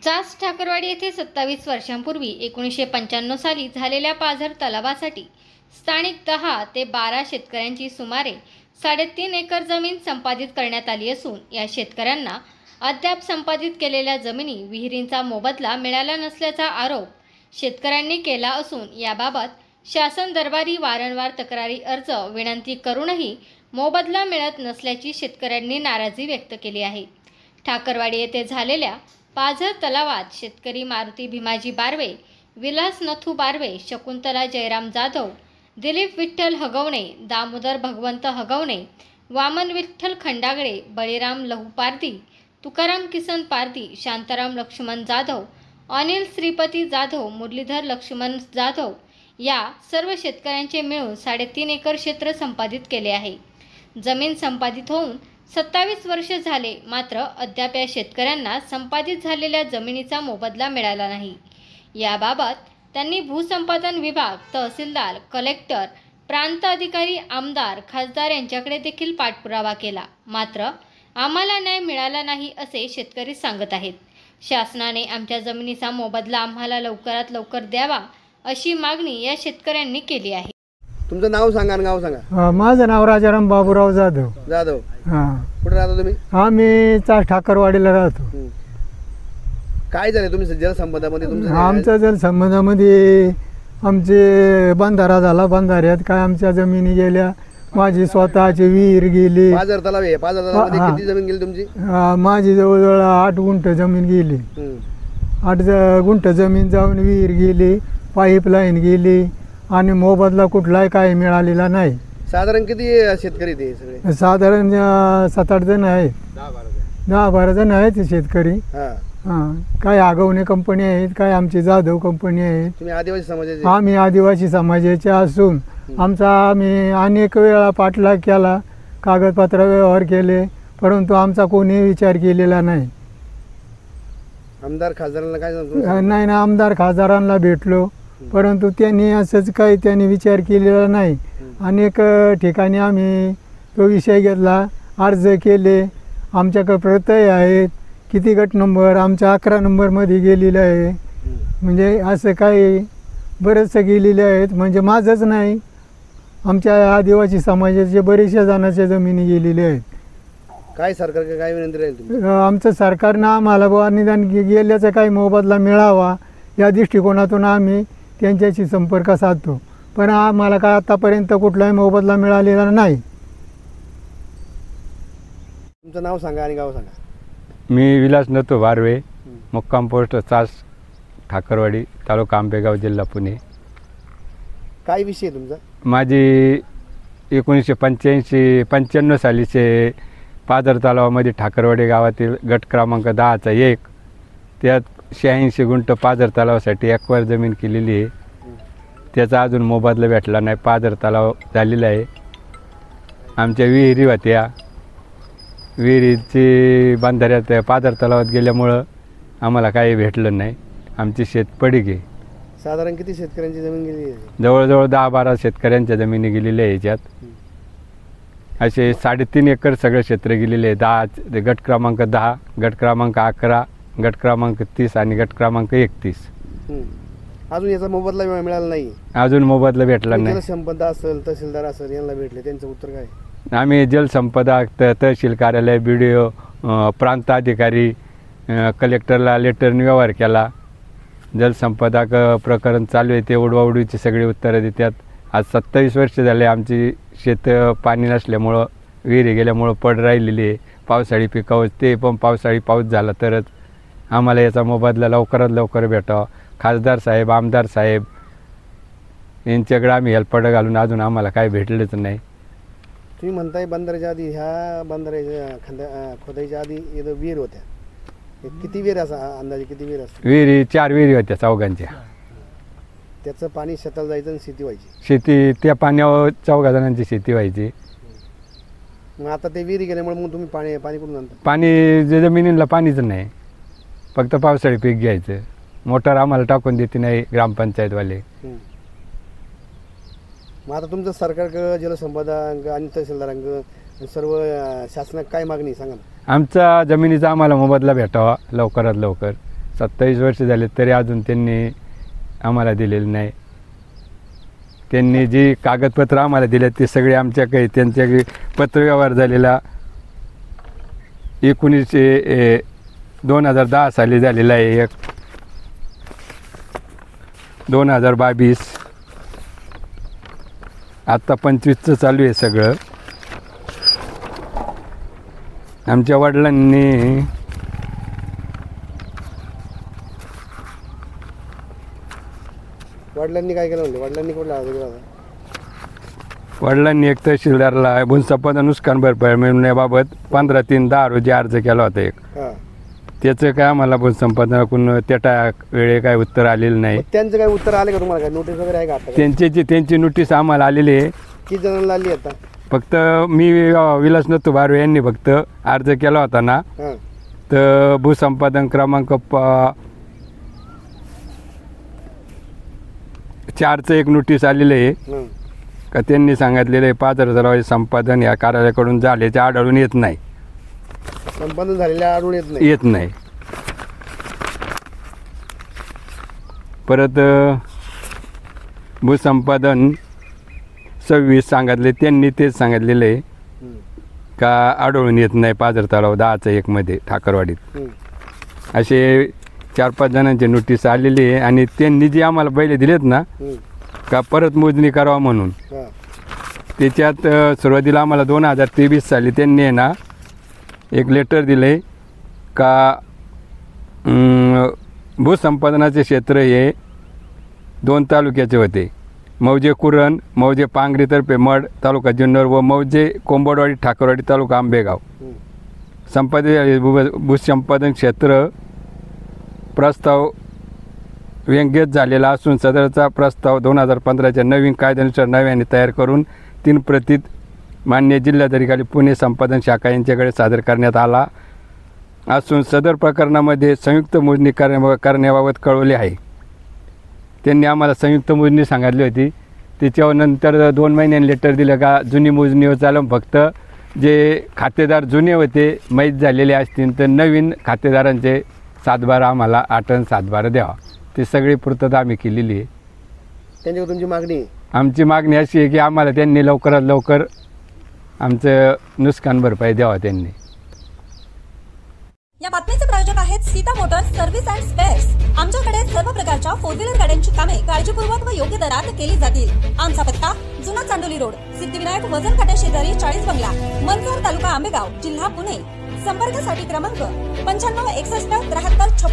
चास ठाकरवाडी येथे 27 वर्षांपूर्वी 1995 साली झालेल्या पाझर तलावासाठी स्थानिक 10 ते 12 शेतकऱ्यांची सुमारे 3.5 एकर जमीन संपादित करण्यात आली असून या शेतकऱ्यांना अद्याप संपादित केलेल्या जमिनी विहिरींचा मोबदला मिळाला नसल्याचा आरोप शेतकऱ्यांनी केला असून याबाबत शासन दरबारी वारंवार तक्रारी अर्ज विनंती करूनही मोबदला मिळत नसल्याची शेतकऱ्यांनी नाराजी व्यक्त केली आहे। ठाकरवाडी येथे झालेल्या पाझर तलावात शेतकरी मारुती भीमाजी बारवे, विलास नथू बारवे, शकुंतला जयराम जाधव, दिलीप विठ्ठल हगवणे, दामोदर भगवंत हगवणे, वामन विठ्ठल खंडागळे, बळीराम लहू पारधी, तुकाराम किसन पारधी, शांताराम लक्ष्मण जाधव, अनिल श्रीपती जाधव, मुरलीधर लक्ष्मण जाधव या सर्व शेतकऱ्यांचे मिळून 3.5 एकर क्षेत्र संपादित केले आहे। जमीन संपादित होऊन 27 वर्ष झाले, मात्र अद्याप या शेतकऱ्यांना संपादित झालेल्या जमिनीचा मोबदला मिळाला नाही। याबाबत त्यांनी भूसंपादन विभाग, तहसीलदार, कलेक्टर, प्रांत अधिकारी, आमदार, खासदार यांच्याकडे देखील पाठपुरावा केला, मात्र आम्हाला न्याय मिळाला नाही असे शेतकरी सांगत आहेत। शासनाने आमच्या जमिनीचा मोबदला आम्हाला लवकरात लवकर द्यावा अशी मागणी या शेतकऱ्यांनी केली आहे। तुमचं नाव सांगा आणि गाव सांगा। माझं नाव राजाराम बाबूराव जाधव। जाधव, हां। कुठे राहता तुम्ही? आम्ही चास ठाकरवाडीला राहतो। काय झाले तुम्ही जलसंपदामध्ये? तुमचं आमच्या जलसंपदामध्ये आमचे बंधारा झाला, बंधाऱ्यात काय आमच्या जमिनी गेल्या, माझी स्वतःची विहीर गेली। पाझर तलाव आहे, पाझर तलावामध्ये किती जमीन गेली तुमची? माझी जवळजवळ 8 गुंठ जमीन गेली। 8 गुंठ जमीन जाऊन विहीर गेली, पाईपलाईन गेली आणि मोबदला कुठलाही काही मिळालेला नाही। साधारण किती शेतकरी ते सगळे? साधारण 7-8 जण आहेत, 10-12 जण आहेत शेतकरी। हां, काय आगवणे कंपनी आहेत, काय आमची जाधव कंपनी आहे। तुम्ही आदिवासी समाजाचे? आम्ही आदिवासी समाजाचे असून आम्ही अनेक वेळा पाठलाग केला, कागदपत्र व्यवहार केले, परंतु आमचा कोणी विचार केलेला नाही। आमदार खासदारांना काय सांगतो? नाही ना, आमदार खासदारांना भेटलो, परंतु त्यांनी असंच काही त्यांनी विचार केलेला नाही। अनेक ठिकाणी आम्ही तो विषय घेतला, अर्ज केले, आमच्याकडे प्रतय आहेत, किती गट नंबर आमच्या 11 नंबरमध्ये गेलेले आहे। म्हणजे असं काही बरेचसे गेलेले आहेत, म्हणजे माझंच नाही, आमच्या आदिवासी समाजाचे बरेचशा जणांच्या जमिनी गेलेल्या आहेत। काय सरकारकडे काय विनंती राहील तुमची? आमचं सरकारनं आम्हाला बुवा निदान गेल्याचा काही मोबदला मिळावा या दृष्टिकोनातून आम्ही त्यांच्याशी संपर्क साधतो, पण आम्हाला काय आतापर्यंत कुठलाही मोबदला मिळालेला नाही। तुमचं नाव सांगा आणि गाव सांगा। मी विलास नथू बारवे, मुक्काम पोस्ट चास ठाकरवाडी, तालुका आंबेगाव, जिल्हा पुणे। काय विषय तुमचा? माझी 1985-95 सालीचे पाझर तलावामध्ये ठाकरवाडी गावातील गट क्रमांक 10चा 1 त्यात 86 गुंठ पाझर तलावासाठी एक्वायर जमीन केलेली आहे। त्याचा अजून मोबदला भेटला नाही। पाझर तलाव झालेला आहे। आमच्या विहिरी होत्या, विहिरीची बांधाऱ्यात पाझर तलावात गेल्यामुळं आम्हाला काही भेटलं नाही। आमची शेत पडीक आहे। साधारण किती शेतकऱ्यांची जमीन गेली? जवळजवळ 10-12 शेतकऱ्यांच्या जमिनी गेलेल्या आहे। याच्यात असे 3.5 एकर सगळं क्षेत्र गेलेले आहे। 10 गट क्रमांक 10, गट क्रमांक 11, गट क्रमांक 30 आणि गट क्रमांक 31। अजून याचा मोबदला मिळाला नाही? अजून मोबदला भेटला नाही। जलसंपदा असेल, तहसीलदार असेल, यांना भेटले, त्यांचं उत्तर काय? आम्ही जलसंपदा, तहसील कार्यालय, BDO, प्रांत अधिकारी, कलेक्टरला लेटरने व्यवहार केला। जलसंपदा प्रकरण चालू आहे, ते उडवाउडवीची सगळी उत्तरं देतात। आज 27 वर्ष झाले आमची शेत पाणी नसल्यामुळं, विहिरी गेल्यामुळं पड राहिलेली आहे। पावसाळी पिकावर ते पण पावसाळी पाऊस झाला तरच आम्हाला याचा मोबदला लवकरात लवकर भेटावा। खासदार साहेब, आमदार साहेब यांच्याकडे आम्ही हेलपाटं घालून अजून आम्हाला काही भेटलेच नाही। तुम्ही म्हणताय बंधाऱ्याच्या आधी, ह्या बंधाऱ्याच्या खोदाईच्या आधी इथं विहीर होत्या, किती विहीर असा अंदाजे किती विहीर असते? विहिरी 4 विहिरी होत्या चौघांच्या। त्याचं पाणी शेताला जायचं आणि शेती व्हायची? शेती त्या पाण्यावर 4 जणांची शेती व्हायची। मग आता ते विहिरी गेल्यामुळे मग तुम्ही पाणी कुठून आणता? पाणी जमिनीला पाणीच नाही, फक्त पावसाळी पीक घ्यायचं। मोटर आम्हाला टाकून देते नाही ग्रामपंचायतवाले। मग आता तुमचं सरकारकडं, जलसंपदा आणि तहसीलदारांकडं सर्व शासनात काय मागणी सांगा ना? आमचा जमिनीचा आम्हाला मोबदला भेटावा लवकरात लवकर। 27 वर्ष झाले तरी अजून त्यांनी आम्हाला दिलेलं नाही. त्यांनी जी कागदपत्र आम्हाला दिले ते सगळे आमच्याकडे त्यांच्या पत्रव्यवहार झालेला 2010 साली झालेला आहे, एक 2022 आत्ता 25चं चालू आहे सगळं. आमच्या वडिलांनी काय केलं म्हणजे वडिलांनी कुठला अर्ज केला होता? वडिलांनी एक तहसीलदारला भूसंपादन नुकसान भरपाई मिळवण्याबाबत 15/3/10 रोजी अर्ज केला होता एक. हां. त्याचं काय आम्हाला भूसंपादनाकडून त्या वेळे काय उत्तर आलेलं नाही. मग त्यांचं काय उत्तर आले का तुम्हाला? काय नोटीस वगैरे आहे का आता? त्यांची नोटीस आम्हाला आलेली आहे. किती जणांना आली आता? फक्त मी विलास नथू बारवे यांनी फक्त अर्ज केला होता ना, हां. तर भूसंपादन क्रमांक 4चं एक नोटीस आलेलं आहे हं. का त्यांनी सांगितलेलं आहे 5,000 संपादन या कार्यालयाकडून झाल्याचे आढळून येत नाही. संपादन झालेल्या आढळून येत नाही. परत भूसंपादन 26 सांगितले, त्यांनी तेच सांगितलेलं आहे हं. का आढळून येत नाही पाझर तलाव 10चं 1 मध्ये ठाकरवाडीत. हं. असे 4-5 जणांची नोटीस आलेली आहे आणि त्यांनी जे आम्हाला पहिले दिलेत ना हं. का परत मोजणी करावा म्हणून, हां. त्याच्यात सुरुवातीला आम्हाला 2023 साली त्यांनी आहे ना एक लेटर दिले का भूसंपादनाचे क्षेत्र हे 2 तालुक्याचे होते, मौजे कुरण, मौजे पांगरीतर्फे मड तालुका जुन्नर व मौजे कोंबडवाडी ठाकरवाडी तालुका आंबेगाव. हं. भूसंपादन क्षेत्र प्रस्ताव व्यंग्यत झालेला असून सदरचा प्रस्ताव 2015च्या नवीन कायद्यानुसार नव्याने तयार करून 3 प्रतीत मान्य जिल्हाधिकारी पुणे संपादन शाखा यांच्याकडे सादर करण्यात आला असून सदर प्रकरणामध्ये संयुक्त मोजणी करण्याबाबत कळवले आहे. त्यांनी आम्हाला संयुक्त मोजणी सांगितली होती. त्याच्यावर नंतर 2 महिन्यांनी लेटर दिलं का जुनी मोजणी चालून फक्त जे खातेदार जुने होते माहीत झालेले असतील तर नवीन खातेदारांचे 7/12 आम्हाला 8 आणि 7/12 द्यावा. ते सगळी पूर्तता आम्ही केलेली आहे. त्यांच्याकडे तुमची मागणी आहे? आमची मागणी अशी आहे की आम्हाला त्यांनी लवकरात लवकर आमचं नुकसान भरपाई द्यावा त्यांनी. या बातमीचे प्रायोजक आहेत Sita Motors service and spares. आमच्याकडे सर्व प्रकारच्या 4 व्हीलर गाड्यांची कामे काळजीपूर्वक व योग्य दरात केली जातील. आमचा पत्ता जुना चांडोली रोड, सिद्धिविनायक वजन काट्या शेजारी 40 बंगला, मनसर तालुका आंबेगाव, जिल्हा पुणे. संपर्कासाठी क्रमांक 95 61 73 56.